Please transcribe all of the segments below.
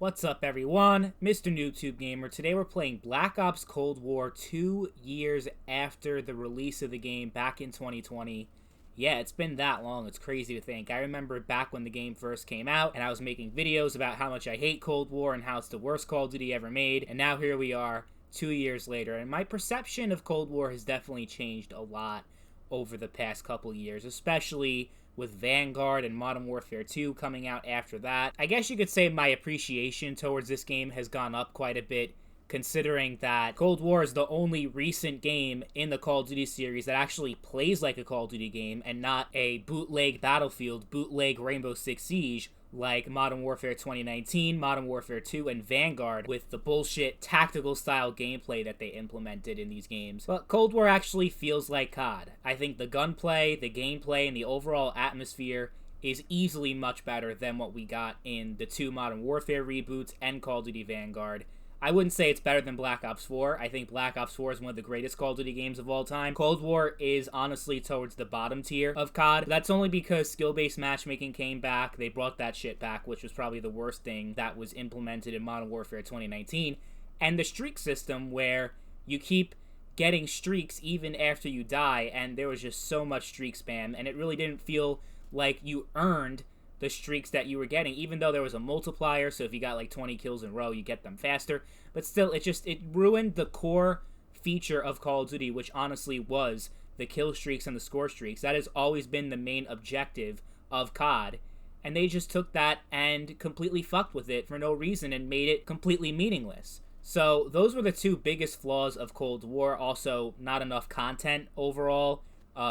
What's up, everyone? Mr. NoobTube Gamer. Today we're playing Black Ops Cold War 2 years after the release of the game back in 2020. Yeah, it's been that long. It's crazy to think. I remember back when the game first came out, and I was making videos about how much I hate Cold War and how it's the worst Call of Duty ever made, and now here we are, 2 years later, and my perception of Cold War has definitely changed a lot over the past couple years, especially with Vanguard and Modern Warfare 2 coming out after that. I guess you could say my appreciation towards this game has gone up quite a bit, considering that Cold War is the only recent game in the Call of Duty series that actually plays like a Call of Duty game and not a bootleg Battlefield, bootleg Rainbow Six Siege, like Modern Warfare 2019, Modern Warfare 2, and Vanguard with the bullshit tactical style gameplay that they implemented in these games. But Cold War actually feels like COD. I think the gunplay, the gameplay, and the overall atmosphere is easily much better than what we got in the two Modern Warfare reboots and Call of Duty Vanguard. I wouldn't say it's better than Black Ops 4. I think Black Ops 4 is one of the greatest Call of Duty games of all time. Cold War is honestly towards the bottom tier of COD. That's only because skill-based matchmaking came back. They brought that shit back, which was probably the worst thing that was implemented in Modern Warfare 2019. And the streak system, where you keep getting streaks even after you die, and there was just so much streak spam, and it really didn't feel like you earned the streaks that you were getting, even though there was a multiplier, so if you got like 20 kills in a row, you get them faster. But still, it ruined the core feature of Call of Duty, which honestly was the kill streaks and the score streaks. That has always been the main objective of COD, and they just took that and completely fucked with it for no reason and made it completely meaningless. So those were the two biggest flaws of Cold War. Also, not enough content overall.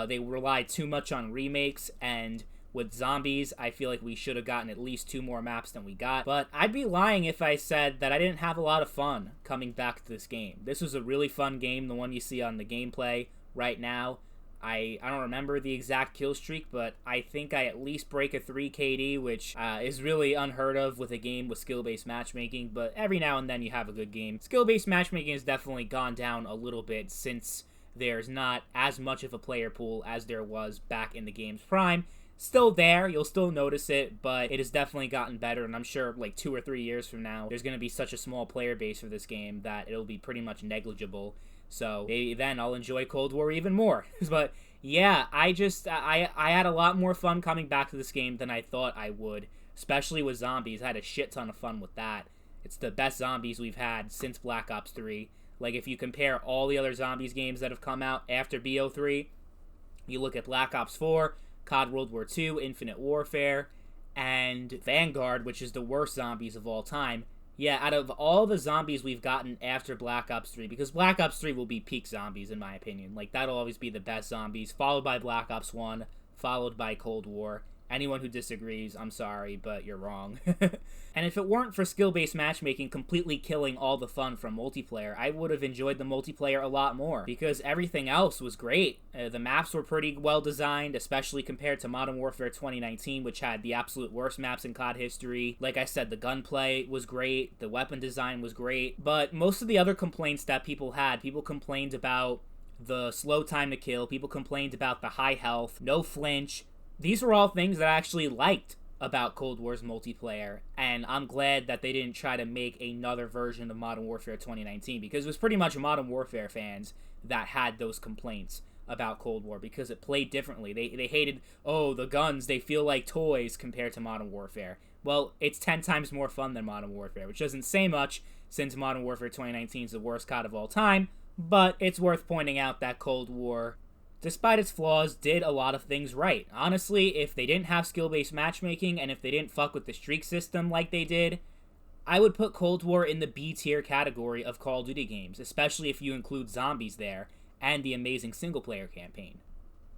They relied too much on remakes, and with zombies, I feel like we should have gotten at least 2 more maps than we got. But I'd be lying if I said that I didn't have a lot of fun coming back to this game. This was a really fun game, the one you see on the gameplay right now. I don't remember the exact kill streak, but I think I at least break a 3 KD, which is really unheard of with a game with skill-based matchmaking, but every now and then you have a good game. Skill-based matchmaking has definitely gone down a little bit since there's not as much of a player pool as there was back in the game's prime. Still there, you'll still notice it, but it has definitely gotten better, and I'm sure like 2 or 3 years from now, there's going to be such a small player base for this game that it'll be pretty much negligible. So maybe then I'll enjoy Cold War even more. But yeah, I had a lot more fun coming back to this game than I thought I would, especially with zombies. I had a shit ton of fun with that. It's the best zombies we've had since Black Ops 3. Like, if you compare all the other zombies games that have come out after BO3, you look at Black Ops 4, COD World War II, Infinite Warfare, and Vanguard, which is the worst zombies of all time. Yeah, out of all the zombies we've gotten after Black Ops 3, because Black Ops 3 will be peak zombies in my opinion. Like, that'll always be the best zombies, followed by Black Ops 1, followed by Cold War. Anyone who disagrees, I'm sorry, but you're wrong. And if it weren't for skill-based matchmaking completely killing all the fun from multiplayer, I would have enjoyed the multiplayer a lot more, because everything else was great. The maps were pretty well designed, especially compared to Modern Warfare 2019, which had the absolute worst maps in COD history. Like I said, the gunplay was great, the weapon design was great, but most of the other complaints that people had, people complained about the slow time to kill, people complained about the high health, no flinch. These were all things that I actually liked about Cold War's multiplayer, and I'm glad that they didn't try to make another version of Modern Warfare 2019, because it was pretty much Modern Warfare fans that had those complaints about Cold War, because it played differently. They hated, oh, the guns, they feel like toys compared to Modern Warfare. Well, it's 10 times more fun than Modern Warfare, which doesn't say much, since Modern Warfare 2019 is the worst COD of all time, but it's worth pointing out that Cold War, despite its flaws, did a lot of things right. Honestly, if they didn't have skill-based matchmaking, and if they didn't fuck with the streak system like they did, I would put Cold War in the B-tier category of Call of Duty games, especially if you include zombies there, and the amazing single-player campaign.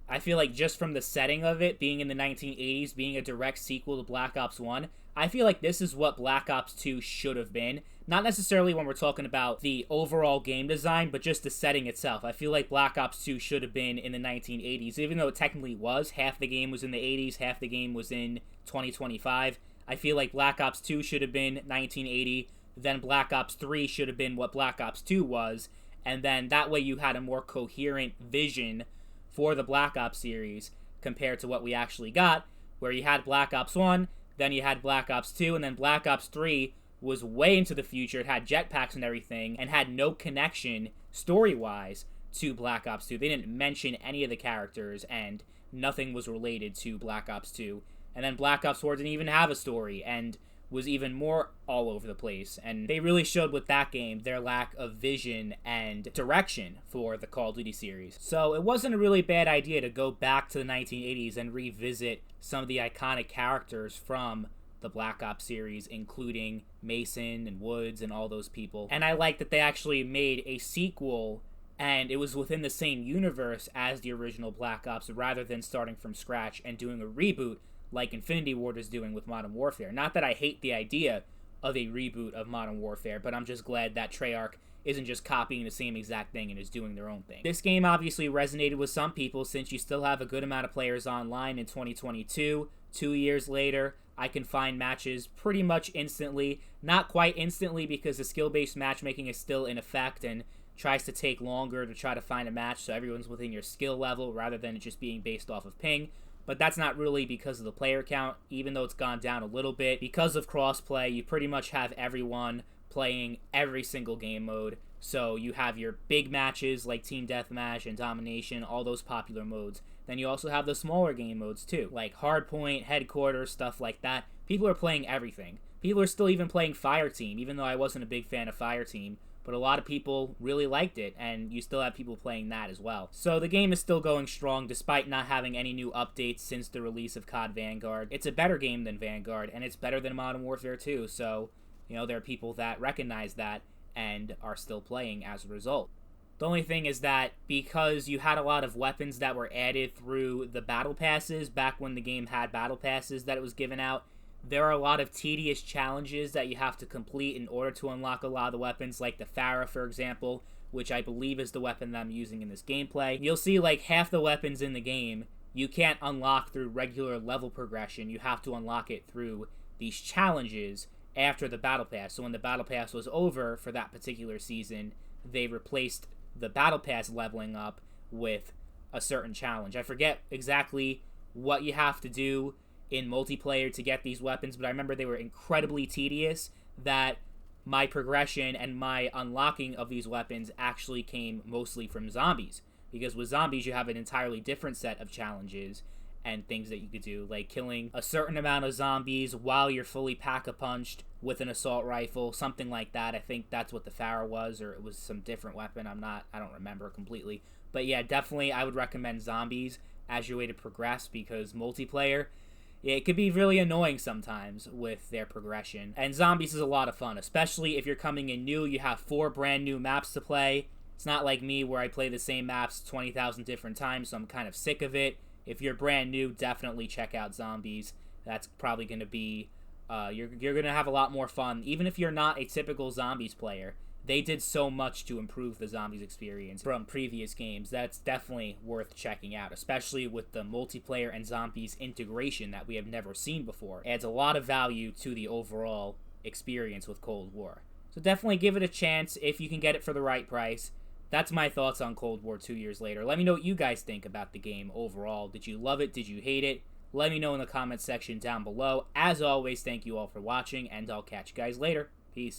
I feel like just from the setting of it, being in the 1980s, being a direct sequel to Black Ops 1, I feel like this is what Black Ops 2 should have been. Not necessarily when we're talking about the overall game design, but just the setting itself. I feel like Black Ops 2 should have been in the 1980s, even though it technically was. Half the game was in the 80s, half the game was in 2025. I feel like Black Ops 2 should have been 1980, then Black Ops 3 should have been what Black Ops 2 was, and then that way you had a more coherent vision for the Black Ops series compared to what we actually got, where you had Black Ops 1, then you had Black Ops 2, and then Black Ops 3 was way into the future. It had jetpacks and everything, and had no connection story-wise to Black Ops 2. They didn't mention any of the characters, and nothing was related to Black Ops 2. And then Black Ops 4 didn't even have a story, and was even more all over the place. And they really showed with that game their lack of vision and direction for the Call of Duty series. So it wasn't a really bad idea to go back to the 1980s and revisit some of the iconic characters from the Black Ops series, including Mason and Woods and all those people. And I like that they actually made a sequel, and it was within the same universe as the original Black Ops, rather than starting from scratch and doing a reboot like Infinity Ward is doing with Modern Warfare. Not that I hate the idea of a reboot of Modern Warfare, but I'm just glad that Treyarch isn't just copying the same exact thing and is doing their own thing. This game obviously resonated with some people, since you still have a good amount of players online in 2022. 2 years later, I can find matches pretty much instantly. Not quite instantly, because the skill-based matchmaking is still in effect and tries to take longer to try to find a match so everyone's within your skill level rather than it just being based off of ping. But that's not really because of the player count, even though it's gone down a little bit. Because of crossplay, you pretty much have everyone playing every single game mode. So you have your big matches like Team Deathmatch and Domination, all those popular modes. Then you also have the smaller game modes too, like Hardpoint, Headquarters, stuff like that. People are playing everything. People are still even playing Fireteam, even though I wasn't a big fan of Fireteam. But a lot of people really liked it, and you still have people playing that as well. So the game is still going strong, despite not having any new updates since the release of COD Vanguard. It's a better game than Vanguard, and it's better than Modern Warfare 2, so, you know, there are people that recognize that and are still playing as a result. The only thing is that because you had a lot of weapons that were added through the battle passes, back when the game had battle passes that it was given out, there are a lot of tedious challenges that you have to complete in order to unlock a lot of the weapons, like the Farah, for example, which I believe is the weapon that I'm using in this gameplay. You'll see like half the weapons in the game you can't unlock through regular level progression. You have to unlock it through these challenges after the battle pass. So when the battle pass was over for that particular season, they replaced the battle pass leveling up with a certain challenge. I forget exactly what you have to do in multiplayer to get these weapons, but I remember they were incredibly tedious, that my progression and my unlocking of these weapons actually came mostly from zombies. Because with zombies, you have an entirely different set of challenges and things that you could do, like killing a certain amount of zombies while you're fully pack-a-punched with an assault rifle, something like that. I think that's what the Farah was, or it was some different weapon. I don't remember completely. But yeah, definitely I would recommend zombies as your way to progress, because multiplayer, it could be really annoying sometimes with their progression. And zombies is a lot of fun, especially if you're coming in new. You have 4 brand new maps to play. It's not like me where I play the same maps 20,000 different times, so I'm kind of sick of it. If you're brand new, definitely check out zombies. That's probably going to be, you're going to have a lot more fun. Even if you're not a typical zombies player, they did so much to improve the zombies experience from previous games. That's definitely worth checking out, especially with the multiplayer and zombies integration that we have never seen before. It adds a lot of value to the overall experience with Cold War. So definitely give it a chance if you can get it for the right price. That's my thoughts on Cold War 2 years later. Let me know what you guys think about the game overall. Did you love it? Did you hate it? Let me know in the comments section down below. As always, thank you all for watching, and I'll catch you guys later. Peace.